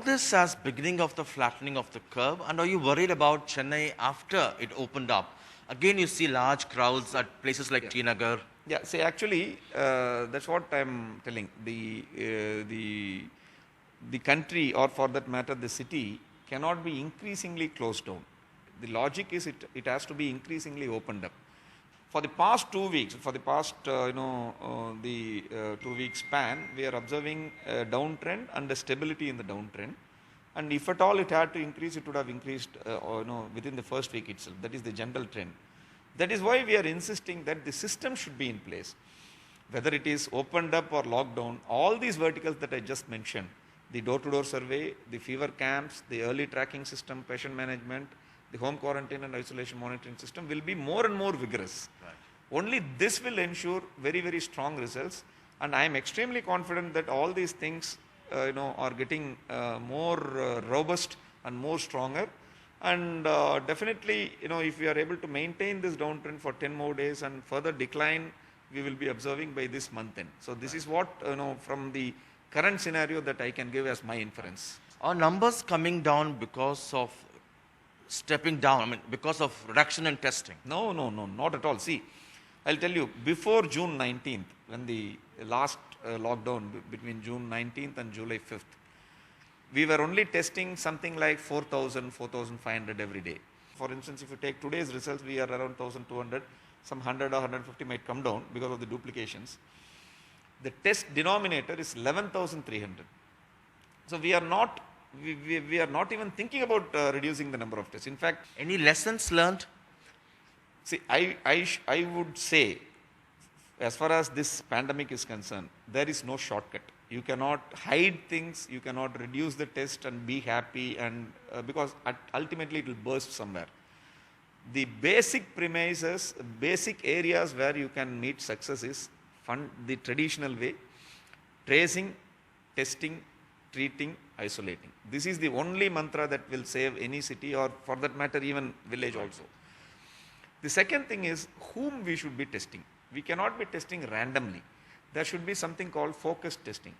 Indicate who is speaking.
Speaker 1: this as beginning of the flattening of the curve, and are you worried about Chennai after it opened up? Again, you see large crowds at places like T Nagar.
Speaker 2: Yeah, see, actually, that's what I'm telling. The country, or for that matter, the city, cannot be increasingly closed down. The logic is it has to be increasingly opened up. For the past 2 weeks, for the past, 2 week span, we are observing a downtrend and a stability in the downtrend. And if at all it had to increase, it would have increased, within the first week itself. That is the general trend. That is why we are insisting that the system should be in place. Whether it is opened up or locked down, all these verticals that I just mentioned, the door-to-door survey, the fever camps, the early tracking system, patient management, the home quarantine and isolation monitoring system will be more and more vigorous.
Speaker 1: Right.
Speaker 2: Only this will ensure very, very strong results. And I am extremely confident that all these things, are getting more robust and more stronger. And definitely, if we are able to maintain this downtrend for 10 more days and further decline, we will be observing by this month end. So this is what, from the current scenario that I can give as my inference.
Speaker 1: Are numbers coming down because of stepping down? I mean, because of reduction in testing?
Speaker 2: No, not at all. See, I'll tell you, before June 19th, when the last lockdown between June 19th and July 5th, we were only testing something like 4,000, 4,500 every day. For instance, if you take today's results, we are around 1,200, some 100 or 150 might come down because of the duplications. The test denominator is 11,300. So we are not even thinking about reducing the number of tests. In fact,
Speaker 1: Any lessons learned?
Speaker 2: see, I would say, as far as this pandemic is concerned, there is no shortcut. You cannot hide things, you cannot reduce the test and be happy, and because ultimately it will burst somewhere. The basic premises, basic areas where you can meet success is the traditional way: tracing, testing, treating, isolating. This is the only mantra that will save any city, or for that matter even village also. The second thing is whom we should be testing. We cannot be testing randomly. There should be something called focused testing.